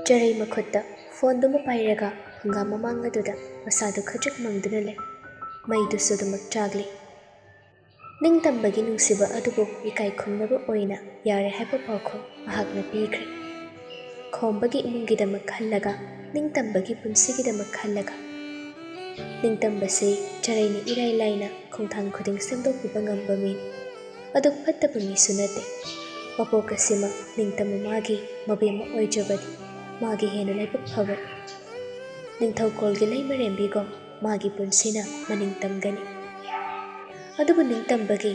ꯆꯔꯩ ꯃꯈꯨꯠꯇ ꯐꯣꯟꯗꯨꯃ ꯄꯥꯏꯔꯒ ꯍꯪꯒꯥꯝ ꯃꯃꯥꯡ ꯑꯗꯨꯗ ꯃꯁꯥꯗꯨ ꯈꯖꯤꯛ ꯃꯪꯗꯨꯅ ꯂꯩ꯫ ꯃꯩꯗꯨꯁꯨ ꯑꯗꯨꯃꯛ ꯆꯥꯛꯂꯤ꯫ ꯅꯤꯡꯇꯝꯕꯒꯤ ꯅꯨꯡꯁꯤꯕ ꯑꯗꯨꯕꯨ ꯏꯀꯥꯏ ꯈꯨꯝꯅꯕ ꯑꯣꯏꯅ ꯌꯥꯔꯦ ꯍꯥꯏꯕ ꯄꯥꯎꯈꯨꯝ ꯃꯍꯥꯛꯅ ꯄꯤꯈ꯭ꯔꯦ꯫ ꯈꯣꯝꯕꯒꯤ ꯏꯃꯨꯡꯒꯤꯗꯃꯛ ꯈꯜꯂꯒ, ꯅꯤꯡꯇꯝꯕꯒꯤ ꯄꯨꯟꯁꯤꯒꯤꯗꯃꯛ ꯈꯜꯂꯒ꯫ ꯅꯤꯡꯇꯝꯕꯁꯤ ꯆꯔꯩꯅ ꯏꯔꯥꯏ ꯂꯥꯏꯅ ꯈꯣꯡꯊꯥꯡ ꯈꯨꯗꯤꯡ ꯁꯦꯝꯗꯣꯛꯄꯤꯕ ꯉꯝꯕ ꯃꯤꯅꯤ꯫ ꯑꯗꯨꯛ ꯐꯠꯇꯕ ꯃꯤꯁꯨ ꯅꯠꯇꯦ꯫ ꯃꯄꯣꯛ ꯑꯁꯤꯃꯛ ꯅꯤꯡꯇꯝꯕ ꯃꯥꯒꯤ ꯃꯕꯦꯝꯃ ꯑꯣꯏꯖꯕꯗꯤ ꯃꯥꯒꯤ ꯍꯦꯟꯅ ꯂꯥꯏꯕꯛ ꯐꯕꯅꯤ꯫ ꯅꯤꯡꯊꯧꯀꯣꯜꯒꯤ ꯂꯩꯃꯔꯦꯝꯕꯤꯒꯨꯝ ꯃꯥꯒꯤ ꯄꯨꯟꯁꯤꯅ ꯃꯅꯤꯡ ꯇꯝꯒꯅꯤ꯫ ꯑꯗꯨꯕꯨ ꯅꯤꯡꯇꯝꯕꯒꯤ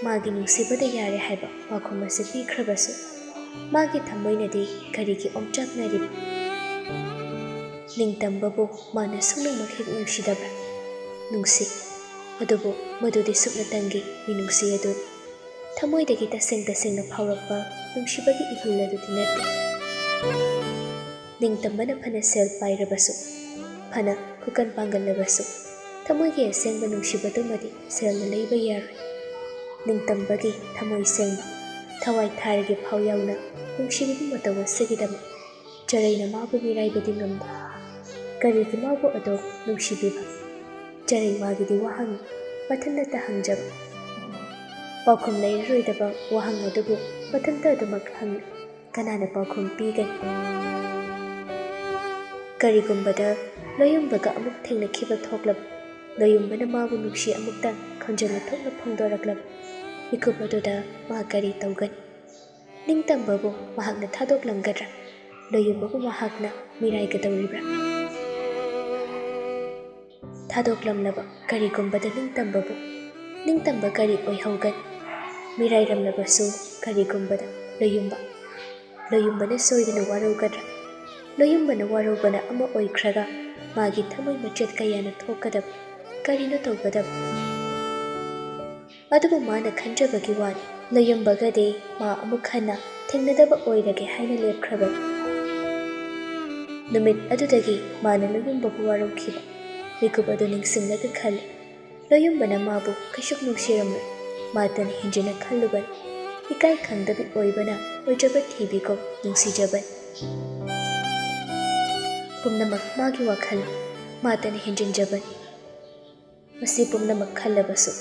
ꯃꯥꯒꯤ ꯅꯨꯡꯁꯤꯕꯗ ꯌꯥꯔꯦ ꯍꯥꯏꯕ ꯄꯥꯎꯈꯨꯝ ꯑꯁꯤ ꯄꯤꯈ꯭ꯔꯕꯁꯨ ꯃꯥꯒꯤ ꯊꯃꯣꯏꯅꯗꯤ ꯀꯔꯤꯒꯤ ꯑꯣꯝꯆꯥꯛꯅꯔꯤꯕ? ꯅꯤꯡꯇꯝꯕꯕꯨ ꯃꯥꯅ ꯁꯨꯡꯅꯃꯛ ꯍꯦꯛ ꯅꯨꯡꯁꯤꯗꯕ꯭ꯔꯥ? ꯅꯨꯡꯁꯤ꯫ ꯑꯗꯨꯕꯨ ꯃꯗꯨꯗꯤ ꯁꯨꯞꯅꯇꯪꯒꯤ ꯃꯤꯅꯨꯡꯁꯤ ꯑꯗꯨꯅꯤ꯫ ꯊꯃꯣꯏꯗꯒꯤ ꯇꯁꯦꯡꯅ ꯐꯥꯎꯔꯛꯄ ꯅꯨꯡꯁꯤꯕꯒꯤ ꯏꯍꯨꯜ ꯑꯗꯨꯗꯤ ꯅꯠꯇꯦ꯫ ꯅꯤꯡꯇꯝꯕꯅ ꯐꯅ ꯁꯦꯜ ꯄꯥꯏꯔꯕꯁꯨ, ꯐꯅ ꯈꯨꯀꯟ ꯄꯥꯡꯒꯜꯂꯕꯁꯨ, ꯊꯃꯣꯏꯒꯤ ꯑꯁꯦꯡꯕ ꯅꯨꯡꯁꯤꯕꯗꯨꯃꯗꯤ ꯁꯦꯜꯅ ꯂꯩꯕ ꯌꯥꯔꯣꯏ꯫ ꯅꯤꯡꯇꯝꯕꯒꯤ ꯊꯃꯣꯏ ꯁꯦꯡꯕ, ꯊꯋꯥꯏ ꯊꯥꯔꯒꯤ ꯐꯥꯎ ꯌꯥꯎꯅ ꯅꯨꯡꯁꯤꯕꯒꯤ ꯃꯇꯧ ꯑꯁꯤꯒꯤꯗꯃꯛ ꯆꯔꯩꯅ ꯃꯥꯕꯨ ꯃꯤꯔꯥꯏꯕꯗꯤ ꯉꯝꯗꯦ꯫ ꯀꯔꯤꯒꯤ ꯃꯥꯕꯨ ꯑꯗꯨꯛ ꯅꯨꯡꯁꯤꯕꯤꯕ? ꯆꯔꯩ ꯃꯥꯒꯤꯗꯤ ꯋꯥꯍꯪꯅꯤ, ꯃꯊꯟꯇ ꯍꯪꯖꯕ꯫ ꯄꯥꯎꯈꯨꯝ ꯂꯩꯔꯔꯣꯏꯗꯕ ꯋꯥꯍꯪ ꯑꯗꯨꯕꯨ ꯃꯊꯟꯇ ꯑꯗꯨꯃꯛ ꯍꯪꯂꯤ꯫ ꯀꯅꯥꯅ ꯄꯥꯎꯈꯨꯝ ꯄꯤꯒꯅꯤ? ꯀꯔꯤꯒꯨꯝꯕꯗ ꯂꯣꯌꯨꯝꯕꯒ ꯑꯃꯨꯛ ꯊꯦꯡꯅꯈꯤꯕ ꯊꯣꯛꯂꯕ, ꯂꯣꯌꯨꯝꯕꯅ ꯃꯥꯕꯨ ꯅꯨꯡꯁꯤ ꯑꯃꯨꯛꯇꯪ ꯈꯣꯟꯖꯦꯜꯅ ꯊꯣꯛꯅ ꯐꯣꯡꯗꯣꯔꯛꯂꯕ, ꯃꯤꯀꯨꯞ ꯑꯗꯨꯗ ꯃꯥ ꯀꯔꯤ ꯇꯧꯒꯅꯤ? ꯅꯤꯡꯇꯝꯕꯕꯨ ꯃꯍꯥꯛꯅ ꯊꯥꯗꯣꯛꯂꯝꯒꯗ꯭ꯔꯥ? ꯂꯣꯌꯨꯝꯕꯕꯨ ꯃꯍꯥꯛꯅ ꯃꯤꯔꯥꯏꯒꯗꯧꯔꯤꯕ꯭ꯔꯥ? ꯊꯥꯗꯣꯛꯂꯝꯂꯕ ꯀꯔꯤꯒꯨꯝꯕꯗ ꯅꯤꯡꯇꯝꯕ ꯀꯔꯤ ꯑꯣꯏꯍꯧꯒꯅꯤ? ꯃꯤꯔꯥꯏꯔꯝꯂꯕꯁꯨ ꯀꯔꯤꯒꯨꯝꯕꯗ ꯂꯣꯌꯨꯝꯕꯅ ꯁꯣꯏꯗꯅ ꯋꯥꯔꯧꯒꯗ꯭ꯔꯥ? ꯂꯣꯌꯨꯝꯕꯅ ꯋꯥꯔꯧꯕꯅ ꯑꯃ ꯑꯣꯏꯈ꯭ꯔꯒ ꯃꯥꯒꯤ ꯊꯃꯣꯏ ꯃꯆꯦꯠ ꯀꯌꯥꯅ ꯊꯣꯛꯀꯗꯕ, ꯀꯔꯤꯅꯣ ꯇꯧꯒꯗꯕ? ꯑꯗꯨꯕꯨ ꯃꯥꯅ ꯈꯟꯖꯕꯒꯤ ꯋꯥꯅꯤ, ꯂꯣꯌꯨꯝꯕꯒꯗꯤ ꯃꯥ ꯑꯃꯨꯛ ꯍꯟꯅ ꯊꯦꯡꯅꯗꯕ ꯑꯣꯏꯔꯒꯦ ꯍꯥꯏꯅ ꯂꯦꯞꯈ꯭ꯔꯕꯅꯤ꯫ ꯅꯨꯃꯤꯠ ꯑꯗꯨꯗꯒꯤ ꯃꯥꯅ ꯂꯣꯌꯨꯝꯕꯕꯨ ꯋꯥꯔꯧꯈꯤꯕ ꯃꯤꯀꯨꯞ ꯑꯗꯨ ꯅꯤꯡꯁꯤꯡꯂꯒ ꯈꯜꯂꯤ꯫ ꯂꯣꯌꯨꯝꯕꯅ ꯃꯥꯕꯨ ꯀꯩꯁꯨ ꯅꯨꯡꯁꯤꯔꯝꯂꯣꯏ, ꯃꯥꯇꯅ ꯍꯦꯟꯖꯤꯟꯅ ꯈꯜꯂꯨꯕꯅꯤ꯫ ꯏꯀꯥꯏ ꯈꯪꯗꯕꯤ ꯑꯣꯏꯕꯅ ꯑꯣꯏꯖꯕ ꯊꯤꯕꯤꯒꯨꯝ ꯅꯨꯡꯁꯤꯖꯕꯅꯤ꯫ ꯄꯨꯝꯅꯃꯛ ꯃꯥꯒꯤ ꯋꯥꯈꯜꯅꯤ, ꯃꯥꯇꯅ ꯍꯦꯟꯖꯤꯟꯖꯕꯅꯤ꯫ ꯃꯁꯤ ꯄꯨꯝꯅꯃꯛ ꯈꯜꯂꯕꯁꯨ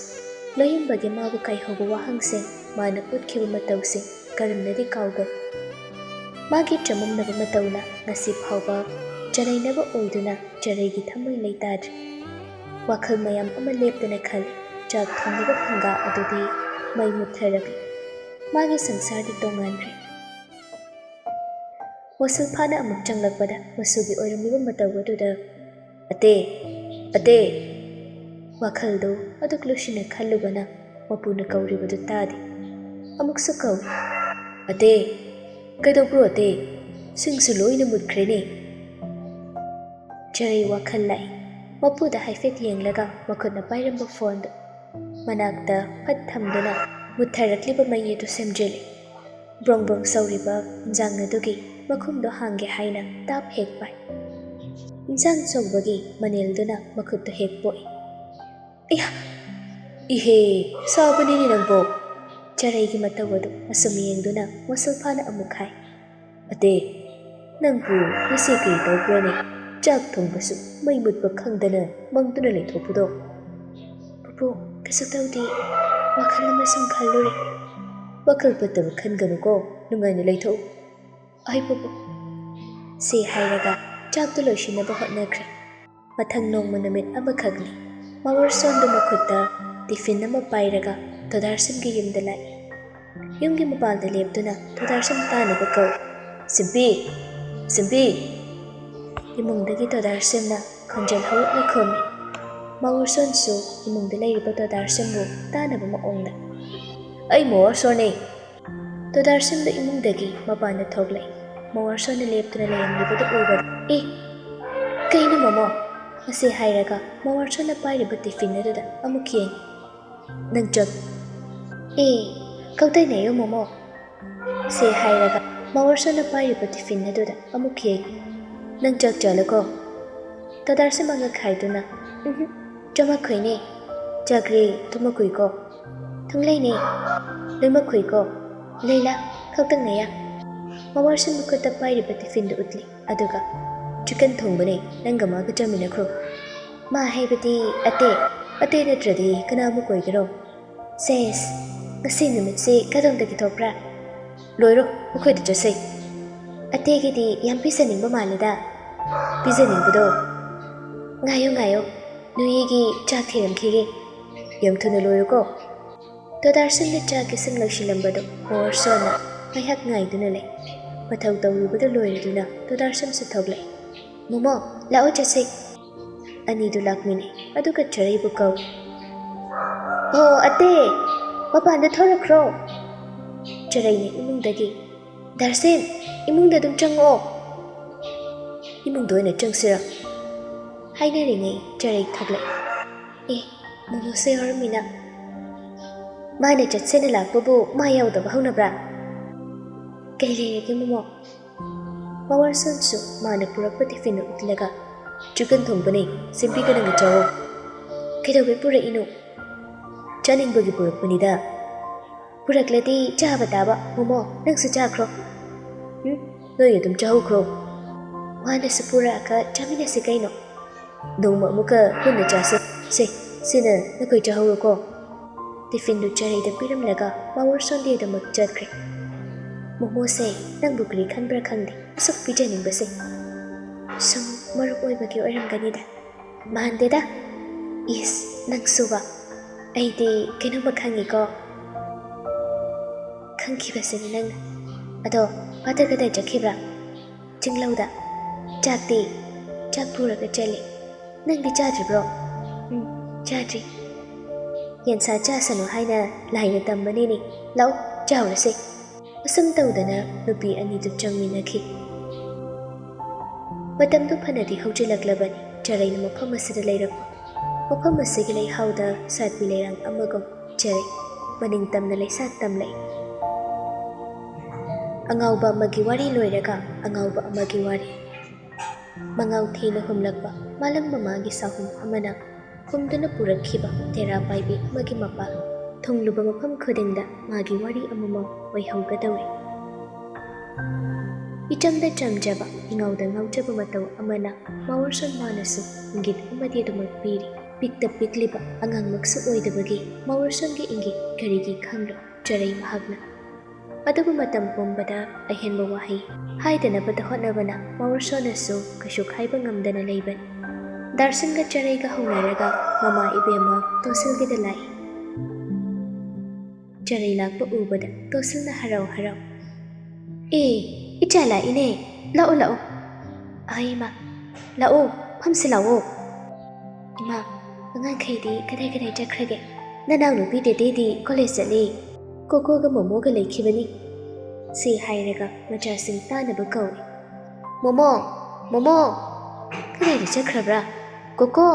ꯂꯣꯌꯨꯝꯕꯒꯤ ꯃꯥꯕꯨ ꯀꯥꯏꯍꯧꯕ ꯋꯥꯍꯪꯁꯤꯡ, ꯃꯥꯅ ꯎꯠꯈꯤꯕ ꯃꯇꯧꯁꯤꯡ ꯀꯔꯝꯅꯗꯤ ꯀꯥꯎꯒꯅꯤ? ꯃꯥꯒꯤ ꯆꯃꯝꯅꯕ ꯃꯇꯧꯅ ꯉꯁꯤ ꯐꯥꯎꯕ ꯆꯔꯩꯅꯕ ꯑꯣꯏꯗꯨꯅ ꯆꯔꯩꯒꯤ ꯊꯃꯣꯏ ꯂꯩꯇꯥꯗ꯭ꯔꯤ꯫ ꯋꯥꯈꯜ ꯃꯌꯥꯝ ꯑꯃ ꯂꯦꯞꯇꯨꯅ ꯈꯜꯂꯤ꯫ ꯆꯥꯛ ꯊꯣꯡꯂꯤꯕ ꯐꯨꯡꯒꯥ ꯑꯗꯨꯗꯤ ꯃꯩ ꯃꯨꯠꯊꯔꯛꯂꯤ꯫ ꯃꯥꯒꯤ ꯁꯪꯁꯥꯔꯗꯤ ꯇꯣꯉꯥꯟꯈ꯭ꯔꯦ꯫ ꯋꯥꯁꯤꯜ ꯐꯥꯅ ꯑꯃꯨꯛ ꯆꯪꯂꯛꯄꯗ ꯃꯁꯨꯒꯤ ꯑꯣꯏꯔꯝꯂꯤꯕ ꯃꯇꯧ ꯑꯗꯨꯗ ꯑꯇꯦ! ꯋꯥꯈꯜꯗꯨ ꯑꯗꯨꯛ ꯂꯨꯁꯤꯟꯅ ꯈꯜꯂꯨꯕꯅ ꯃꯄꯨꯅ ꯀꯧꯔꯤꯕꯗꯨ ꯇꯥꯗꯦ꯫ ꯑꯃꯨꯛꯁꯨ ꯀꯧꯏ, ꯑꯇꯦ! ꯀꯩꯗꯧꯕ꯭ꯔꯣ ꯑꯇꯦ? ꯁꯤꯡꯁꯨ ꯂꯣꯏꯅ ꯃꯨꯠꯈ꯭ꯔꯦꯅꯦ꯫ ꯆꯔꯩ ꯋꯥꯈꯜ ꯂꯥꯛꯏ꯫ ꯃꯄꯨꯗ ꯍꯥꯏꯐꯦꯠ ꯌꯦꯡꯂꯒ ꯃꯈꯨꯠꯅ ꯄꯥꯏꯔꯝꯕ ꯐꯣꯟꯗꯨ ꯃꯅꯥꯛꯇ ꯐꯠ ꯊꯝꯗꯨꯅ ꯃꯨꯠꯊꯔꯛꯂꯤꯕ ꯃꯩ ꯑꯗꯨ ꯁꯦꯝꯖꯤꯜꯂꯤ꯫ ꯕ꯭ꯔꯣꯡ ꯕ꯭ꯔꯣꯡ ꯁꯧꯔꯤꯕ ꯏꯟꯖꯥꯡ ꯑꯗꯨꯒꯤ ꯃꯈꯨꯝꯗꯣ ꯍꯥꯡꯒꯦ ꯍꯥꯏꯅ ꯇꯥꯞ ꯍꯦꯛ ꯄꯥꯏ꯫ ꯏꯟꯖꯥꯡ ꯁꯧꯕꯒꯤ ꯃꯅꯤꯜꯗꯨꯅ ꯃꯈꯨꯠꯇꯨ ꯍꯦꯛ ꯄꯣꯛꯏ꯫ ꯏꯍꯦ, ꯁꯥꯎꯕꯅꯤꯅꯦ ꯅꯪꯕꯣ! ꯆꯔꯩꯒꯤ ꯃꯇꯧ ꯑꯗꯨ ꯑꯁꯨꯝ ꯌꯦꯡꯗꯨꯅ ꯋꯥꯁꯤꯜ ꯐꯥꯅ ꯑꯃꯨꯛ ꯍꯥꯏ, ꯑꯇꯦ! ꯅꯪꯕꯨ ꯉꯁꯤ ꯀꯔꯤ ꯇꯧꯕ꯭ꯔꯅꯦ? ꯆꯥꯛ ꯊꯣꯡꯕꯁꯨ ꯃꯩ ꯃꯨꯠꯄ ꯈꯪꯗꯅ ꯃꯪꯗꯨꯅ ꯂꯩꯊꯣꯛꯄꯗꯣ? ꯄꯨꯄꯨ, ꯀꯩꯁꯨ ꯇꯧꯗꯦ, ꯋꯥꯈꯜ ꯑꯃ ꯁꯨꯝ ꯈꯜꯂꯨꯔꯦ꯫ ꯋꯥꯈꯜ ꯐꯠꯇꯕ ꯈꯟꯒꯅꯨꯀꯣ, ꯅꯨꯡꯉꯥꯏꯅ ꯂꯩꯊꯣꯛꯎ꯫ ꯑꯩ ꯄꯨꯄꯨ꯫ ꯁꯤ ꯍꯥꯏꯔꯒ ꯆꯥꯛꯇꯨ ꯂꯣꯏꯁꯤꯟꯅꯕ ꯍꯣꯠꯅꯈ꯭ꯔꯦ꯫ ꯃꯊꯪ ꯅꯣꯡꯃ ꯅꯨꯃꯤꯠ ꯑꯃꯈꯛꯅꯤ, ꯃꯥꯋꯔꯁꯣꯟꯗꯨ ꯃꯈꯨꯠꯇ ꯇꯤꯐꯤꯟ ꯑꯃ ꯄꯥꯏꯔꯒ ꯊꯣꯗꯥꯔꯁꯤꯝꯒꯤ ꯌꯨꯝꯗ ꯂꯥꯛꯏ꯫ ꯌꯨꯝꯒꯤ ꯃꯄꯥꯟꯗ ꯂꯦꯞꯇꯨꯅ ꯊꯣꯗꯥꯔꯁꯤꯝ ꯇꯥꯅꯕ ꯀꯧꯏ, ꯁꯤꯝꯄꯤ! ꯏꯃꯨꯡꯗꯒꯤ ꯊꯣꯗꯥꯔꯁꯤꯝꯅ ꯈꯣꯟꯖꯦꯜ ꯍꯧꯔꯞꯅ ꯈꯨꯝꯃꯤ꯫ ꯃꯥꯋꯔꯁꯣꯟꯁꯨ ꯏꯃꯨꯡꯗ ꯂꯩꯔꯤꯕ ꯊꯣꯗꯥꯔꯁꯤꯝꯕꯨ ꯇꯥꯅꯕ ꯃꯑꯣꯡꯗ, ꯑꯩ ꯃꯥꯋꯔꯁꯣꯟꯅꯦ꯫ ꯊꯣꯗꯥꯔꯁꯤꯝꯗꯨ ꯏꯃꯨꯡꯗꯒꯤ ꯃꯄꯥꯟꯗ ꯊꯣꯛꯂꯛꯏ꯫ ꯃꯥꯋꯔꯁꯣꯟꯅ ꯂꯦꯞꯇꯨꯅ ꯂꯩꯔꯝꯂꯤꯕꯗꯨ ꯎꯕꯗ, ꯀꯩꯅꯣ ꯃꯃꯣ? ꯃꯁꯤ ꯍꯥꯏꯔꯒ ꯃꯥꯋꯔꯁꯣꯟꯅ ꯄꯥꯏꯔꯤꯕ ꯇꯤꯐꯤꯟ ꯑꯗꯨꯗ ꯑꯃꯨꯛ ꯌꯦꯡꯏ꯫ ꯅꯪ ꯆꯥꯛ ꯀꯧꯇꯩꯅꯩꯌꯨ ꯃꯃꯣ꯫ ꯁꯤ ꯍꯥꯏꯔꯒ ꯃꯥꯋꯔꯁꯣꯟꯅ ꯄꯥꯏꯔꯤꯕ ꯇꯤꯐꯤꯟ ꯑꯗꯨꯗ ꯑꯃꯨꯛ ꯌꯦꯡꯏ꯫ ꯅꯪ ꯆꯥꯛ ꯆꯥꯂꯀꯣ? ꯊꯣꯗꯥꯔꯁꯤꯝ ꯑꯉꯛ ꯍꯥꯏꯗꯨꯅ, ꯆꯥꯃꯛꯈꯣꯏꯅꯦ꯫ ꯆꯥꯛꯔꯤ ꯊꯨꯝꯃꯛꯈꯨꯏꯀꯣ? ꯊꯨꯡꯂꯩꯅꯦ꯫ ꯂꯣꯏꯃꯛꯈꯨꯏꯀꯣ? ꯂꯩꯂꯥ ꯈꯛꯇꯪꯅꯌꯥ? ꯃꯋꯥꯔꯁꯟ ꯃꯈꯨꯠꯇ ꯄꯥꯏꯔꯤꯕ ꯇꯤꯐꯤꯟꯗꯨ ꯎꯠꯂꯤ ꯑꯗꯨꯒ ꯆꯤꯀꯟ ꯊꯣꯡꯕꯅꯦ ꯅꯪꯒ ꯃꯥꯒ ꯆꯥꯃꯤꯟꯅꯈ꯭ꯔꯣ ꯃꯥ ꯍꯥꯏꯕꯗꯤ ꯑꯇꯩ ꯅꯠꯇ꯭ꯔꯗꯤ ꯀꯅꯥꯃꯨꯛ ꯑꯣꯏꯒꯦꯔꯣ ꯁꯦꯁ ꯉꯁꯤ ꯅꯨꯃꯤꯠꯁꯤ ꯀꯗꯣꯝꯗꯒꯤ ꯊꯣꯛꯄ꯭ꯔꯥ ꯂꯣꯏꯔꯣ ꯑꯩꯈꯣꯏꯗ ꯆꯠꯁꯦ ꯑꯇꯩꯒꯤꯗꯤ ꯌꯥꯝ ꯄꯤꯖꯅꯤꯡꯕ ꯃꯥꯜꯂꯦꯗ ꯄꯤꯖꯅꯤꯡꯕꯗꯣ ꯉꯥꯏꯌꯣ ꯅꯨꯌꯤꯒꯤ ꯆꯥꯛ ꯊꯤꯔꯝꯈꯤꯒꯦ ꯌꯥꯝ ꯊꯨꯅ ꯂꯣꯏꯔꯣꯀꯣ ꯗꯣꯗꯥꯔꯁꯟꯅ ꯆꯥꯛ ꯏꯁꯤꯡ ꯂꯣꯏꯁꯤꯜꯂꯝꯕꯗꯣ ꯃꯋꯥꯔꯁꯣꯟꯅ ꯉꯥꯏꯍꯥꯛ ꯉꯥꯏꯗꯨꯅ ꯂꯩ ꯃꯊꯧ ꯇꯧꯔꯨꯕꯗꯨ ꯂꯣꯏꯔꯗꯨꯅ ꯗꯣꯗꯥꯔꯁꯟꯁꯨ ꯊꯣꯛꯂꯛꯏ ꯃꯣꯃꯣ ꯂꯥꯛꯑꯣ ꯆꯠꯁꯦ ꯑꯅꯤꯗꯨ ꯂꯥꯛꯃꯤꯟꯅꯩ ꯑꯗꯨꯒ ꯆꯔꯩꯕꯨ ꯀꯧꯏ ꯑꯣ ꯑꯇꯦ ꯃꯄꯥꯟꯗ ꯊꯣꯔꯛꯈ꯭ꯔꯣ ꯆꯔꯩꯅ ꯏꯃꯨꯡꯗꯒꯤ ꯗꯥꯔꯁꯦꯟ ꯏꯃꯨꯡꯗ ꯑꯗꯨꯝ ꯆꯪꯉꯛꯑꯣ ꯏꯃꯨꯡꯗ ꯑꯣꯏꯅ ꯆꯪꯁꯤꯔ ꯍꯥꯏꯅꯔꯤꯉꯩ ꯆꯔꯩ ꯊꯣꯛꯂꯛꯏ ꯃꯣꯃꯣꯁꯦ ꯌꯥꯎꯔꯝꯃꯤꯅ ꯃꯥꯅ ꯆꯠꯁꯦꯅ ꯂꯥꯛꯄꯕꯨ ꯃꯥ ꯌꯥꯎꯗꯕ ꯍꯧꯅꯕ꯭ꯔꯥ ꯀꯩ ꯂꯩꯔꯒꯦ ꯃꯣꯃꯣ ꯃꯋꯥꯔꯁꯣꯟꯁꯨ ꯃꯥꯅ ꯄꯨꯔꯛꯄ ꯇꯤꯐꯤꯟ ꯎꯠꯂꯒ ꯆꯤꯀꯟ ꯊꯣꯡꯕꯅꯦ ꯁꯤꯝꯄꯤꯒ ꯅꯪꯒ ꯆꯥꯋꯣ ꯀꯩꯗꯧꯕꯩ ꯄꯨꯔꯛꯏꯅꯣ ꯆꯥꯅꯤꯡꯕꯒꯤ ꯄꯨꯔꯛꯄꯅꯤꯗ ꯄꯨꯔꯛꯂꯗꯤ ꯆꯥꯕ ꯇꯥꯕ ꯃꯣꯃꯣ ꯅꯪꯁꯨ ꯆꯥꯈ꯭ꯔꯣ ꯅꯣꯏ ꯑꯗꯨꯝ ꯆꯥꯍꯧꯈ꯭ꯔꯣ ꯃꯥꯅꯁꯨ ꯄꯨꯔꯛꯑꯒ ꯆꯥꯃꯤꯟꯅꯁꯤ ꯀꯩꯅꯣ ꯅꯣꯡꯃ ꯑꯃꯨꯛꯀ ꯄꯨꯟꯅ ꯆꯥꯁꯦ ꯁꯤꯅ ꯅꯈꯣꯏ ꯆꯥꯍꯧꯔꯣꯀꯣ ꯇꯤꯐꯤꯟꯗꯨ ꯆꯔꯩꯗ ꯄꯤꯔꯝꯂꯒ ꯃꯋꯥꯔꯁꯣꯟꯗꯤ ꯑꯗꯨꯃꯛ ꯆꯠꯈ꯭ꯔꯦ ꯃꯣꯃꯣꯁꯦ ꯅꯪꯕꯨ ꯀꯔꯤ ꯈꯟꯕ꯭ꯔꯥ ꯈꯪꯗꯦ ꯑꯁꯨꯛ ꯄꯤꯖꯅꯤꯡꯕꯁꯦ ꯁꯨꯝ ꯃꯔꯨꯞ ꯑꯣꯏꯕꯒꯤ ꯑꯣꯏꯔꯝꯒꯅꯤꯗ ꯃꯥꯟꯗꯦꯗ ꯏꯁ ꯅꯪꯁꯨꯕ ꯑꯩꯗꯤ ꯀꯩꯅꯣꯝꯃ ꯈꯪꯉꯤꯀꯣ ꯈꯪꯈꯤꯕꯁꯤꯅꯤ ꯅꯪꯅ ꯑꯗꯣ ꯐꯥꯗꯔ ꯀꯗꯥꯏ ꯆꯠꯈꯤꯕ꯭ꯔꯥ ꯆꯤꯡꯂꯧꯗ ꯆꯥꯛ ꯄꯨꯔꯒ ꯆꯠꯂꯤ ꯅꯪꯗꯤ ꯆꯥꯗ꯭ꯔꯤꯕ꯭ꯔꯣ ꯆꯥꯗ꯭ꯔꯤ ꯌꯦꯟꯁꯥ ꯆꯥꯁꯅꯨ ꯍꯥꯏꯅ ꯂꯥꯏꯅ ꯇꯝꯕꯅꯤꯅꯦ ꯂꯥꯛꯑꯣ ꯆꯥꯎꯔꯁꯦ ꯑꯁꯨꯝ ꯇꯧꯗꯅ ꯅꯨꯄꯤ ꯑꯅꯤꯗꯨ ꯆꯪꯃꯤꯟꯅꯈꯤ ꯃꯇꯝꯗꯨ ꯐꯅꯗꯤ ꯍꯧꯖꯤꯜꯂꯛꯂꯕꯅꯤ ꯆꯔꯩꯅ ꯃꯐꯝ ꯑꯁꯤꯗ ꯂꯩꯔꯛꯄ ꯃꯐꯝ ꯑꯁꯤꯒꯤ ꯂꯩꯍꯥꯎꯗ ꯁꯥꯠꯄꯤ ꯂꯩꯔꯥꯡ ꯑꯃꯒꯨꯝ ꯆꯔꯩ ꯃꯅꯤꯡ ꯇꯝꯅ ꯂꯩꯁꯥꯠ ꯇꯝꯂꯛꯏ ꯑꯉꯥꯎꯕ ꯑꯃꯒꯤ ꯋꯥꯔꯤ ꯂꯣꯏꯔꯒ ꯑꯉꯥꯎꯕ ꯑꯃꯒꯤ ꯋꯥꯔꯤ ꯃꯉꯥꯎ ꯊꯤꯅ ꯍꯨꯝꯂꯛꯄ ꯃꯥꯂꯪ ꯃꯃꯥꯒꯤ ꯁꯥꯍꯨꯝ ꯑꯃꯅ ꯍꯨꯝꯗꯨꯅ ꯄꯨꯔꯛꯈꯤꯕ ꯇꯦꯔꯥ ꯄꯥꯏꯕꯤ ꯑꯃꯒꯤ ꯃꯄꯥ ꯊꯨꯡꯂꯨꯕ ꯃꯐꯝ ꯈꯨꯗꯤꯡꯗ ꯃꯥꯒꯤ ꯋꯥꯔꯤ ꯑꯃꯃꯝ ꯑꯣꯏꯍꯧꯒꯗꯧꯔꯤ ꯏꯆꯝꯗ ꯆꯝꯖꯕ ꯏꯉꯥꯎꯗ ꯉꯥꯎꯖꯕ ꯃꯇꯧ ꯑꯃꯅ ꯃꯋꯥꯔꯁꯣꯟ ꯃꯥꯅꯁꯨ ꯏꯪꯒꯤꯠ ꯑꯃꯗꯤ ꯑꯗꯨꯃꯛ ꯄꯤꯔꯤ ꯄꯤꯛꯇ ꯄꯤꯛꯂꯤꯕ ꯑꯉꯥꯡꯃꯛꯁꯨ ꯑꯣꯏꯗꯕꯒꯤ ꯃꯋꯥꯔꯁꯣꯟꯒꯤ ꯏꯪꯒꯤꯠ ꯀꯔꯤꯒꯤ ꯈꯪꯂꯣꯏ ꯆꯔꯩ ꯃꯍꯥꯛꯅ ꯑꯗꯨꯕꯨ ꯃꯇꯝ ꯄꯨꯝꯕꯗ ꯑꯍꯦꯟꯕ ꯋꯥꯍꯩ ꯍꯥꯏꯗꯅꯕꯗ ꯍꯣꯠꯅꯕꯅ ꯃꯋꯥꯔꯁꯣꯟꯅꯁꯨ ꯀꯩꯁꯨ ꯈꯥꯏꯕ ꯉꯝꯗꯅ ꯂꯩꯕꯅꯤ ꯗꯥꯔꯁꯟꯒ ꯆꯔꯩꯒ ꯍꯧꯅꯔꯒ ꯃꯃꯥ ꯏꯕꯦꯝꯃ ꯇꯣꯁꯤꯜꯒꯤꯗ ꯂꯥꯛꯏ ꯆꯔꯩ ꯂꯥꯛꯄ ꯎꯕꯗ ꯇꯣꯁꯤꯜꯅ ꯍꯔꯥꯎ ꯏꯆꯥ ꯂꯥꯛꯏꯅꯦ ꯂꯥꯛꯑꯣ ꯏꯃꯥ ꯂꯥꯛꯑꯣ ꯐꯝꯁꯤ ꯂꯥꯛꯑꯣ ꯏꯃꯥ ꯑꯉꯥꯡꯈꯩꯗꯤ ꯀꯗꯥꯏ ꯆꯠꯈ꯭ꯔꯒꯦ ꯅꯅꯥꯎ ꯅꯨꯄꯤ ꯇꯦꯇꯦꯗꯤ ꯀꯣꯂꯦꯖ ꯆꯠꯂꯤ ꯀꯣꯀꯣꯒ ꯃꯣꯃꯣꯒ ꯂꯩꯈꯤꯕꯅꯤ ꯁꯤ ꯍꯥꯏꯔꯒ ꯃꯆꯥꯁꯤꯡ ꯇꯥꯅꯕ ꯀꯧꯏ ꯃꯣꯃꯣ ꯀꯗꯥꯏꯗ ꯆꯠꯈ꯭ꯔꯕ꯭ꯔꯥ ꯀꯣꯀꯣ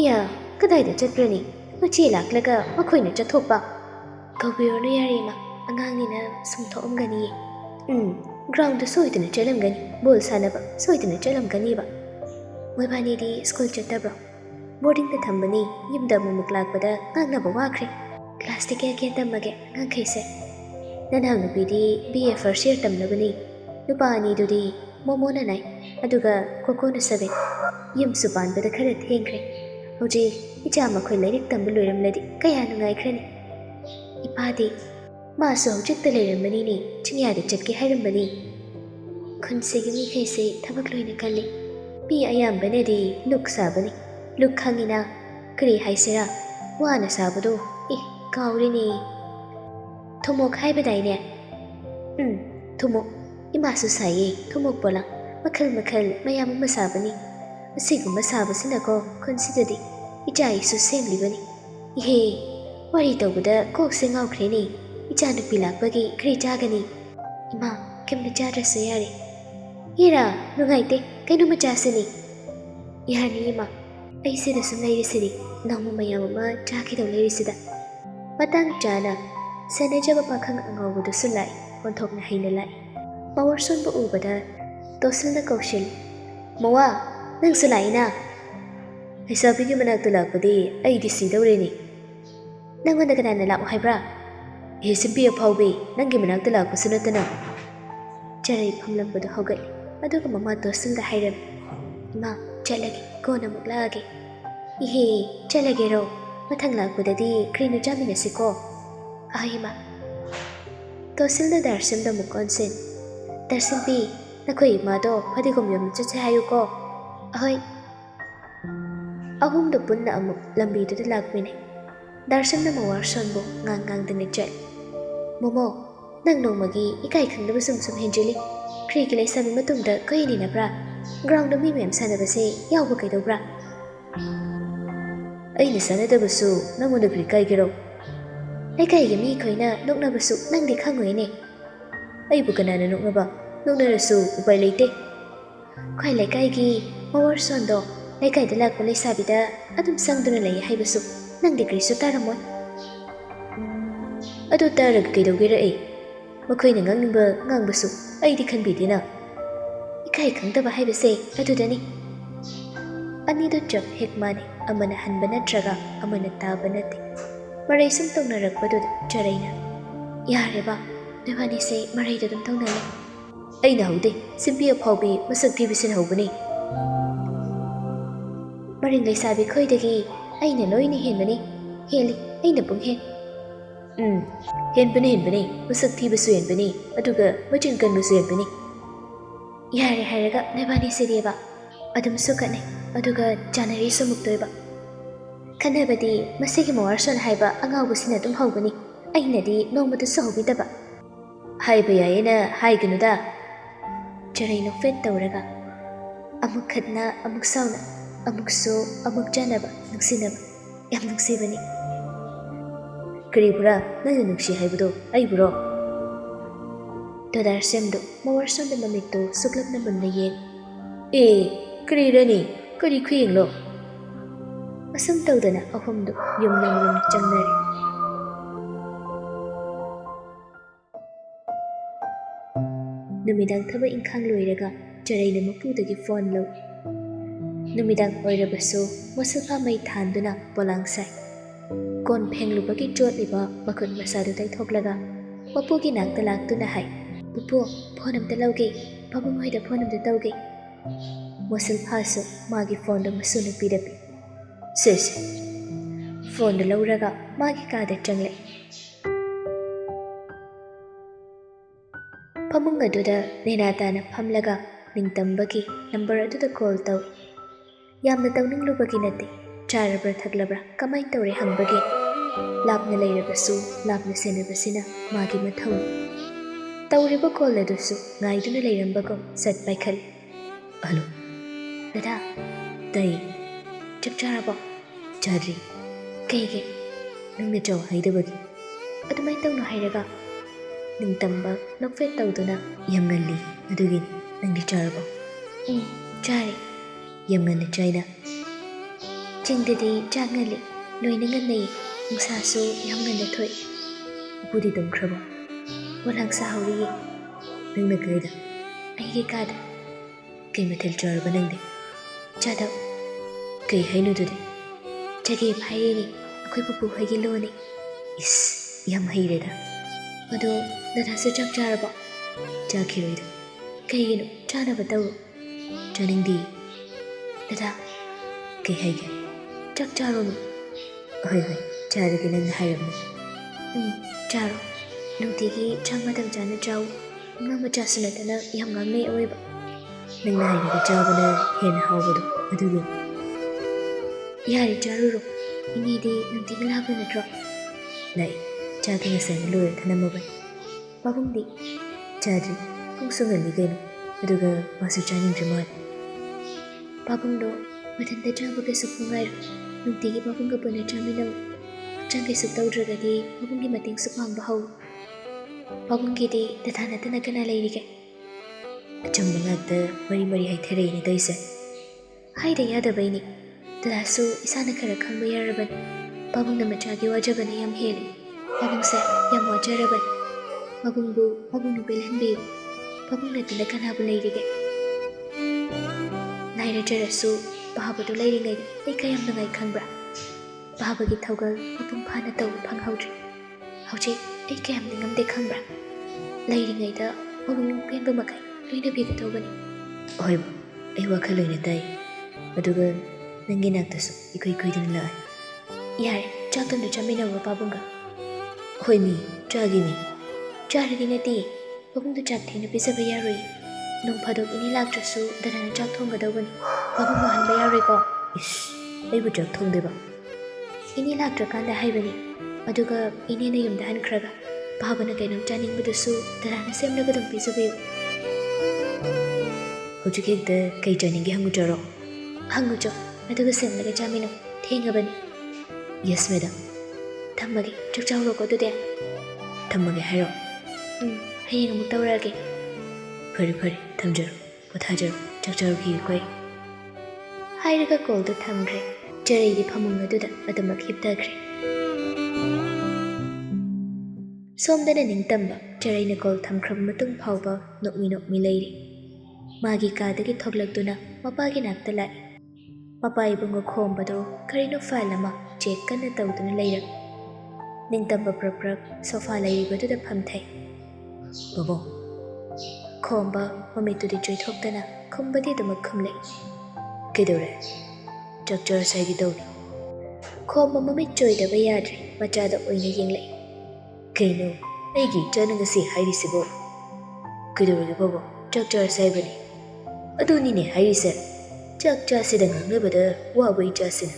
ꯏꯌꯥ ꯀꯗꯥꯏꯗ ꯆꯠꯄ꯭ꯔꯅꯤ ꯃꯆꯦ ꯂꯥꯛꯂꯒ ꯃꯈꯣꯏꯅ ꯆꯠꯊꯣꯛꯄ ꯀꯧꯕꯤꯔꯣꯅꯨ ꯌꯥꯔꯦ ꯏꯃꯥ ꯑꯉꯥꯡꯅꯤꯅ ꯁꯨꯝ ꯊꯣꯛꯑꯝꯒꯅꯤꯌꯦ ꯒ꯭ꯔꯥꯎꯟꯗ ꯁꯣꯏꯗꯅ ꯆꯠꯂꯝꯒꯅꯤ ꯕꯣꯜ ꯁꯥꯟꯅꯕ ꯁꯣꯏꯗꯅ ꯆꯠꯂꯝꯒꯅꯤꯕ ꯃꯣꯏꯕꯥꯅꯤꯗꯤ ꯁ꯭ꯀꯨꯜ ꯆꯠꯇꯕ꯭ꯔꯣ ꯕꯣꯔꯗꯤꯡꯗ ꯊꯝꯕꯅꯤ ꯌꯨꯝꯗ ꯑꯃꯨꯛ ꯂꯥꯛꯄꯗ ꯉꯥꯡꯅꯕ ꯋꯥꯈ꯭ꯔꯦ ꯀ꯭ꯂꯥꯁꯇꯤ ꯀꯌꯥ ꯇꯝꯃꯒꯦ ꯑꯉꯥꯡꯈꯩꯁꯦ ꯅꯅꯥꯎ ꯅꯨꯄꯤꯗꯤ BA ꯐꯥꯔꯁ ꯏꯌꯔ ꯇꯝꯂꯕꯅꯤ ꯅꯨꯄꯥ ꯑꯅꯤꯗꯨꯗꯤ ꯃꯣꯃꯣꯅ 9 ꯑꯗꯨꯒ ꯀꯣꯀꯣꯅ 7 ꯌꯨꯝꯁꯨ ꯄꯥꯟꯕꯗ ꯈꯔ ꯊꯦꯡꯈ꯭ꯔꯦ ꯍꯧꯖꯤꯛ ꯏꯆꯥ ꯃꯈꯣꯏ ꯂꯥꯏꯔꯤꯛ ꯇꯝꯕ ꯂꯣꯏꯔꯝꯂꯗꯤ ꯀꯌꯥ ꯅꯨꯡꯉꯥꯏꯈ꯭ꯔꯅꯤ ꯏꯄꯥꯗꯤ ꯃꯥꯁꯨ ꯍꯧꯖꯤꯛꯇ ꯂꯩꯔꯝꯕꯅꯤꯅꯦ ꯆꯤꯡꯌꯥꯗ ꯆꯠꯀꯦ ꯍꯥꯏꯔꯝꯕꯅꯤ ꯈꯨꯟꯁꯤꯒꯤ ꯃꯤꯈꯩꯁꯦ ꯊꯕꯛ ꯂꯣꯏꯅ ꯀꯜꯂꯤ ꯃꯤ ꯑꯌꯥꯝꯕꯅꯗꯤ ꯂꯨꯛ ꯁꯥꯕꯅꯤ ꯂꯨꯛ ꯈꯪꯉꯤꯅ ꯀꯔꯤ ꯍꯥꯏꯁꯤꯔꯥ ꯋꯥꯅ ꯁꯥꯕꯗꯣ ꯀꯥꯎꯔꯤꯅꯦ ꯊꯨꯃꯣꯛ ꯍꯥꯏꯕꯗꯥꯏꯅꯦ ꯊꯨꯃꯣꯛ ꯏꯃꯥꯁꯨ ꯁꯥꯏꯌꯦ ꯊꯨꯃꯣꯛ ꯄꯣꯂꯥꯡ ꯃꯈꯜ ꯃꯌꯥꯝ ꯑꯃ ꯁꯥꯕꯅꯤ ꯑꯁꯤꯒꯨꯝꯕ ꯁꯥꯕꯁꯤꯅꯀꯣ ꯈꯨꯟꯁꯤꯗꯗꯤ ꯏꯆꯥ ꯏꯁꯨ ꯁꯦꯝꯂꯤꯕꯅꯤ ꯏꯍꯦ ꯋꯥꯔꯤ ꯇꯧꯕꯗ ꯀꯣꯛꯁꯦ ꯉꯥꯎꯈ꯭ꯔꯦꯅꯦ ꯏꯆꯥ ꯅꯨꯄꯤ ꯂꯥꯛꯄꯒꯤ ꯀꯔꯤ ꯆꯥꯒꯅꯤ ꯏꯃꯥ ꯀꯩꯝꯇ ꯆꯥꯗ꯭ꯔꯁꯨ ꯌꯥꯔꯦ ꯍꯦꯔꯥ ꯅꯨꯡꯉꯥꯏꯇꯦ ꯀꯩꯅꯣꯝꯃ ꯆꯥꯁꯤꯅꯤ ꯌꯥꯔꯅꯤ ꯏꯃꯥ ꯑꯩ ꯁꯤꯗ ꯁꯨꯝ ꯂꯩꯔꯤꯁꯤꯗꯤ ꯅꯣꯡꯃ ꯃꯌꯥꯝ ꯑꯃ ꯆꯥꯈꯤꯗꯧ ꯂꯩꯔꯤꯁꯤꯗ ꯃꯇꯥꯡ ꯆꯥꯅ ꯁꯦꯟꯅꯖꯕ ꯄꯥꯈꯪ ꯑꯉꯥꯎꯕꯗꯨꯁꯨ ꯂꯥꯛꯏ ꯑꯣꯟꯊꯣꯛꯅ ꯍꯩꯅ ꯂꯥꯛꯏ ꯃꯋꯥꯔꯁꯣꯟꯕꯨ ꯎꯕꯗ ꯇꯣꯁꯤꯜꯅ ꯀꯧꯁꯤꯜꯂꯤ ꯃꯋꯥ ꯅꯪꯁꯨ ꯂꯥꯛꯏꯅ ꯂꯩꯁꯥꯕꯤꯒꯤ ꯃꯅꯥꯛꯇ ꯂꯥꯛꯄꯗꯤ ꯑꯩꯗꯤ ꯁꯤꯗꯧꯔꯦꯅꯤ ꯅꯪꯉꯣꯟꯗ ꯀꯅꯥꯅ ꯂꯥꯛꯑꯣ ꯍꯥꯏꯕ꯭ꯔꯥ ꯁꯤꯝꯄꯤ ꯑꯐꯥꯎꯕꯤ ꯅꯪꯒꯤ ꯃꯅꯥꯛꯇ ꯂꯥꯛꯄꯁꯨ ꯅꯠꯇꯅ Charay famlambado haugatli aduga mama Tosilda hairam. Ima chalage kona amuk laage. Ihe chalagero mathang lakpadadi krinu jaminasiko. Ahima Tosilda Darsimda amuk onsen. Darsimpi nakoi imado fadigom yom chache hayuko. Ahoy ahumdo punna amuk lambiduda lakmine. Darsimna mawar sonbo ngang dana chat. Momo nang nongmagi ikai khangdaba sum henjili. Krigi lay sabi matungda kayini na bra. Ground mi mem sanabase yawba kaidobra. Aina sanadabasu nangonda kri kaigero. Lekaiga mi koina noknabasu nangdi khangoine. Aibu kanana noknaba noknarasu upai leite. Khoi lekaigi mawar sondo lekaida lakpa leisabida adum sangduna lay haibasu nangdi krisu taramoy. Adu taraga kaidogera ai. Makoina ngangningba ngangbasu aidi khanbidina. Ikai khangdaba haibase adudani. Anido chap hekmani amana hanba natraga amana taba nate. Maray sum tongnarakpaduda Charaina. Yareba nabani se marayda dum tongnale. Aina haude simpi apawbi masak thibisin haubani. Maring laisabi khoidagi aina loini henbani. Heli aina punghen. Henbani masak thibasu henbani aduga machin kanbasu henbani. Yare haraga nabani siriyaba adum sukane aduga janari sumuktoiba. Kanabadi masigi mawarson haiba angawbasina dum haubani. Ainadi nongmata sahubidaba. Haiba yayena haiganuda. Charay nokfet tawraga. Amuk khatna amuk sauna amuk so amuk janaba nuksinaba. Yam nuksibani. Karibura nangna nukshi haibudo aiburo. Todar semdo mawarson da mamikto suklapna bunna yeng. Karirani kari khuyenglo. Asam tawdana ahumdo yum changnare. Numidang thaba ingkhang loiraga Charayna mapudagi phone lo. Numidang oirabasu masaka may thanduna polangsay. Kon phenglubagi chotliba makun masadu taithoklaga mapugi nakta laktuna hai. Pupu phone amta lauge babung hoida phone amta tauge. Mosil phasu magi phone do masuna pidapi. Sis phone do lauraga magi kada changle. Pamung aduda nenatana phamlaga ningtambagi number aduda call taw. Yamna tawninglubagi nate charabra thaglabra kamay tawre hangbagi. Lapna layrabasu lapna senabasina magi mathau. Tawriba call adusu ngaiduna layrambago sat paikhal. Hello dada tay chak charabo chadri kaige nungna chaw haidabagi adumay tawno hairaga ningtamba nokfet tawduna yamngalli adugin nangdi charabo chari yamngalli chaina chingdadi changalli loina ngannayi nungsasu yamngalli thoi upudi tumkrabo walangsa hauriye nungna kaida aige kada kay mathil charaba nangdi chadaw kay hainudude chage bhairini akhoi pupu hagi loni is yam haireda ado dadasu chak charaba chakhiroida kaygino chanaba taw chaningdi dada kay haige chak charonu hoi charage nangna hairamnu charo nungtigi changmadam chana chaw ngama chasunatana yam ngangnei oiba nangna hairaga chabana hena hawbadu adugi yari charuro inidi nungtigi laba natro lai chagi ngasai lura thanamabai babungdi chadri pungsungali gaino aduga masu chaningdri mal babungdo mathanta chabaga supungairo nungtigi babungga puna chaminam changai sutawdragadi babunggi mating supangba haw babunggidi dathanatana kana lairige achamba ngakta mari haithareini daise haida yadabaini dadasu isana khara khangba yaraban babungna machagi wajabana yam heli babungse yam wajaraban babungbu babungnu belhanbiyu babungna tina kanabu lairige naira jarasu bahabadu lairingai ai kayam nangai khangbra bahabagi thaugal mapung phana taw phanghaudri hauji ai kayam ngamde khangbra lairingai da ꯃꯕꯨꯡ ꯄꯦꯟꯕ ꯃꯈꯩ ꯂꯣꯏꯅꯕꯤꯒꯗꯧꯕꯅꯤ꯫ ꯍꯣꯏꯕ, ꯑꯩ ꯋꯥꯈꯜ ꯂꯣꯏꯅ ꯇꯥꯏ, ꯑꯗꯨꯒ ꯅꯪꯒꯤ ꯅꯥꯛꯇꯁꯨ ꯏꯀꯨꯏ ꯀꯨꯏꯗꯅ ꯂꯥꯛꯑꯦ꯫ ꯌꯥꯔꯦ, ꯆꯥꯛꯇꯣꯟꯗꯣ ꯆꯥꯃꯤꯟꯅꯧꯔꯣ ꯄꯥꯕꯨꯡꯒ꯫ ꯍꯣꯏ ꯃꯤ, ꯆꯥꯒꯤꯅꯤ꯫ ꯆꯥꯔꯗꯤ ꯅꯠꯇꯦ, ꯄꯥꯕꯨꯡꯗꯣ ꯆꯥꯛ ꯊꯦꯡꯅ ꯄꯤꯖꯕ ꯌꯥꯔꯣꯏ꯫ ꯅꯣꯡ ꯐꯥꯗꯣꯛ ꯏꯅꯦ ꯂꯥꯛꯇ꯭ꯔꯁꯨ ꯗꯗꯥꯅ ꯆꯥꯛ ꯊꯣꯡꯒꯗꯧꯕꯅꯤ꯫ ꯄꯥꯕꯨꯡ ꯋꯥꯍꯟꯕ ꯌꯥꯔꯣꯏꯀꯣ꯫ ꯏꯁ, ꯑꯩꯕꯨ ꯆꯥꯛ ꯊꯣꯡꯗꯣꯏꯕ? ꯏꯅꯦ ꯂꯥꯛꯇ꯭ꯔꯀꯥꯟꯗ ꯍꯥꯏꯕꯅꯤ, ꯑꯗꯨꯒ ꯏꯅꯦꯅ ꯌꯨꯝꯗ ꯍꯟꯈ꯭ꯔꯒ ꯄꯥꯕꯅ ꯀꯩꯅꯣꯝ ꯆꯥꯅꯤꯡꯕꯗꯨꯁꯨ ꯗꯗꯥꯅ ꯁꯦꯝꯂꯒ ꯑꯗꯨꯝ ꯄꯤꯖꯕꯤꯌꯨ꯫ ꯍꯧꯖꯤꯛ ꯍꯦꯛꯇ ꯀꯩ ꯆꯥꯅꯤꯡꯒꯦ ꯍꯪꯉꯨꯆꯣꯔꯣ? ꯍꯪꯉꯨꯆꯣ, ꯑꯗꯨꯒ ꯁꯦꯝꯂꯒ ꯆꯥꯃꯤꯟꯅꯧ, ꯊꯦꯡꯉꯕꯅꯤ꯫ Yes madam. ꯊꯝꯃꯒꯦ, ꯆꯥꯛ ꯆꯥꯎꯔꯣꯀꯣ ꯑꯗꯨꯗꯤ꯫ ꯊꯝꯃꯒꯦ ꯍꯥꯏꯔꯣ? ꯍꯌꯦꯡ ꯑꯃꯨꯛ ꯇꯧꯔꯛꯑꯒꯦ꯫ ꯐꯔꯦ ꯐꯔꯦ, ꯊꯝꯖꯔꯣ, ꯄꯣꯊꯥꯖꯔꯣ, ꯆꯥꯛ ꯆꯥꯔꯨꯈꯤꯒꯦꯀꯣ ꯑꯩ꯫ ꯍꯥꯏꯔꯒ ꯀꯣꯜꯗꯣ ꯊꯝꯈ꯭ꯔꯦ꯫ ꯆꯔꯩꯗꯤ ꯐꯃꯨꯡ ꯑꯗꯨꯗ ꯑꯗꯨꯃꯛ ꯍꯤꯞꯊꯈ꯭ꯔꯦ꯫ ꯁꯣꯝꯗꯅ ꯅꯤꯡꯇꯝꯕ ꯆꯔꯩꯅ ꯀꯣꯜ ꯊꯝꯈ꯭ꯔꯕ ꯃꯇꯨꯡ ꯐꯥꯎꯕ ꯅꯣꯛꯃꯤ ꯅꯣꯛꯃꯤ ꯂꯩꯔꯤ꯫ ꯃꯥꯒꯤ ꯀꯥꯗꯒꯤ ꯊꯣꯛꯂꯛꯇꯨꯅ ꯃꯄꯥꯒꯤ ꯅꯥꯛꯇ ꯂꯥꯛꯏ꯫ ꯃꯄꯥ ꯏꯕꯨꯡꯉꯣ ꯈꯣꯝꯕꯗꯣ ꯀꯔꯤꯅꯣ ꯐꯥꯏꯜ ꯑꯃ ꯆꯦꯛ ꯀꯟꯅ ꯇꯧꯗꯨꯅ ꯂꯩꯔꯝꯃꯤ꯫ ꯅꯤꯡꯇꯝꯕ ꯄ꯭ꯔꯛ ꯄ꯭ꯔꯛ ꯁꯣꯐꯥ ꯂꯩꯔꯤꯕꯗꯨꯗ ꯐꯝꯊꯩ꯫ ꯕꯕꯣꯡ꯫ ꯈꯣꯝꯕ ꯃꯃꯤꯠꯇꯨꯗꯤ ꯆꯣꯏꯊꯣꯛꯇꯅ ꯈꯨꯝꯕꯗꯤ ꯑꯗꯨꯃꯛ ꯈꯨꯝꯂꯛꯏ꯫ ꯀꯩꯗꯧꯔꯦ? ꯆꯥꯛ ꯆꯥꯔꯁꯦ ꯍꯥꯏꯒꯦ ꯇꯧꯅꯤ꯫ ꯈꯣꯝꯕ ꯃꯃꯤꯠ ꯆꯣꯏꯗꯕ ꯌꯥꯗ꯭ꯔꯦ, ꯃꯆꯥꯗ ꯑꯣꯏꯅ ꯌꯦꯡꯂꯛꯏ꯫ ꯀꯩꯅꯣ ꯑꯩꯒꯤ ꯏꯆꯥꯅ ꯉꯁꯤ ꯍꯥꯏꯔꯤꯁꯤꯕꯣ? ꯀꯩꯗꯧꯔꯒꯦ ꯕꯕꯣꯡ? ꯆꯥꯛ ꯆꯥꯔꯁꯦ ꯍꯥꯏꯕꯅꯤ꯫ ꯑꯗꯨꯅꯤꯅꯦ ꯍꯥꯏꯔꯤꯁꯦ, ꯆꯥꯛ ꯆꯥꯁꯤꯗ ꯉꯥꯡꯅꯕꯗ ꯋꯥꯕ ꯏꯆꯥꯁꯤꯅ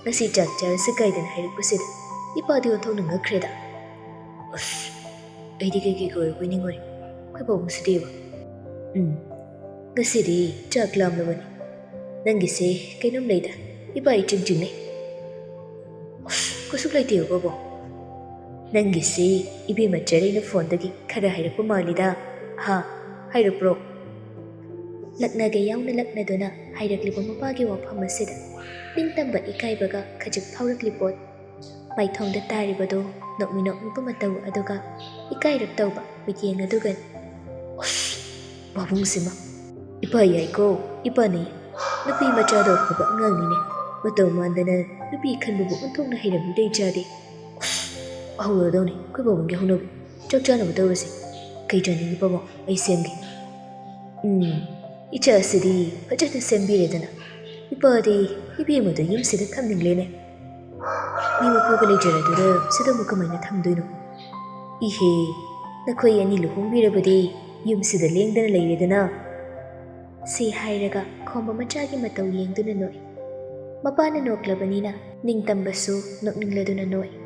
ꯉꯁꯤ ꯆꯥꯛ ꯆꯥꯔꯁꯤ ꯀꯥꯏꯗꯅ ꯍꯥꯏꯔꯛꯄꯁꯤꯗ ꯏꯄꯥꯗꯤ ꯑꯣꯟꯊꯣꯛꯅ ꯉꯛꯈ꯭ꯔꯦꯗ꯫ ꯑꯁ, ꯑꯩꯗꯤ ꯀꯩꯀꯩ ꯑꯣꯏꯔꯕꯣꯏ ꯅꯤꯡꯉꯨꯔꯦ, ꯑꯩꯈꯣꯏ ꯄꯥꯕꯨꯡꯁꯤꯗꯤꯕ꯫ ꯉꯁꯤꯗꯤ ꯆꯥꯛ ꯂꯥꯝꯂꯕꯅꯤ, ꯅꯪꯒꯤꯁꯦ ꯀꯩꯅꯣꯝ ꯂꯩꯗ, ꯏꯄꯥ ꯏꯆꯤꯡ ꯆꯤꯡꯅꯩ꯫ ꯑꯁ, ꯀꯩꯁꯨ ꯂꯩꯇꯦꯕ ꯕꯕꯣꯡ, ꯅꯪꯒꯤꯁꯤ ꯏꯕꯦꯝꯃ ꯆꯔꯩꯅ ꯐꯣꯟꯗꯒꯤ ꯈꯔ ꯍꯥꯏꯔꯛꯄ ꯃꯥꯜꯂꯤꯗ꯫ ꯍꯥ, ꯍꯥꯏꯔꯛꯄ꯭ꯔꯣ? ꯂꯛꯅꯒ ꯌꯥꯎꯅ ꯂꯛꯅꯗꯨꯅ ꯍꯥꯏꯔꯛꯂꯤꯕ ꯃꯄꯥꯒꯤ ꯋꯥꯐꯝ ꯑꯁꯤꯗ ꯅꯤꯡꯇꯝꯕ ꯏꯀꯥꯏꯕꯒ ꯈꯖꯤꯛ ꯐꯥꯎꯔꯛꯂꯤ ꯄꯣꯠ꯫ ꯃꯥꯏꯊꯣꯡꯗ ꯇꯥꯔꯤꯕꯗꯣ ꯅꯣꯛꯃꯤ ꯅꯣꯛꯃꯤꯕ ꯃꯇꯧ ꯑꯗꯨꯒ ꯏꯀꯥꯏꯔꯛꯇꯧꯕ ꯃꯤꯠꯌꯦꯡ ꯑꯗꯨꯒꯅꯤ꯫ ꯑꯁ, ꯄꯥꯕꯨꯡꯁꯤꯃ ꯏꯄꯥ ꯌꯥꯏꯀꯣ, ꯏꯄꯥꯅ ꯌꯥꯏ꯫ ꯅꯨꯄꯤ ꯃꯆꯥꯗꯣ ꯑꯐꯕ ꯑꯉꯥꯡꯅꯤꯅꯦ, ꯃꯇꯧ ꯃꯥꯟꯗꯅ ꯅꯨꯄꯤ ꯈꯟꯕꯕꯨ ꯑꯣꯟꯊꯣꯛꯅ ꯍꯩꯔꯝꯃꯤꯗ ꯏꯆꯥꯗꯤ꯫ ꯑꯁ, ꯍꯧꯔꯗꯧꯅꯤ ꯑꯩꯈꯣꯏ ꯄꯥꯕꯨꯡꯒꯤ ꯍꯧꯅꯕꯤ, ꯆꯥꯛ ꯆꯥꯅꯕ ꯇꯧꯔꯁꯤ꯫ ꯀꯩ ꯆꯥꯅꯤꯡꯉꯤ ꯄꯥꯕꯨꯡ? ꯑꯩ ꯁꯦꯝꯒꯦ꯫ ꯏꯆꯥꯁꯤꯗꯤ ꯐꯖꯅ ꯁꯦꯝꯕꯤꯔꯦꯗꯅ, ꯏꯄꯥꯗꯤ ꯏꯕꯦꯝꯃꯗꯣ ꯌꯨꯝꯁꯤꯗ ꯊꯝꯅꯤꯡꯂꯦꯅꯦ꯫ ꯃꯤ ꯃꯄꯨꯒ ꯂꯩꯖꯔꯗꯨꯅ ꯁꯤꯗꯕꯨ ꯀꯃꯥꯏꯅ ꯊꯝꯗꯣꯏꯅꯣ? ꯏꯍꯦ, ꯅꯈꯣꯏ ꯑꯅꯤ ꯂꯨꯍꯣꯡꯕꯤꯔꯕꯗꯤ ꯌꯨꯝꯁꯤꯗ ꯂꯦꯡꯗꯅ ꯂꯩꯔꯦꯗꯅ꯫ ꯁꯤ ꯍꯥꯏꯔꯒ ꯈꯣꯝꯕ ꯃꯆꯥꯒꯤ ꯃꯇꯧ ꯌꯦꯡꯗꯨꯅ ꯅꯣꯛꯏ꯫ ꯃꯄꯥꯅ ꯅꯣꯛꯂꯕꯅꯤꯅ ꯅꯤꯡꯇꯝꯕꯁꯨ ꯅꯣꯛꯅꯤꯡꯂꯗꯨꯅ ꯅꯣꯛꯏ꯫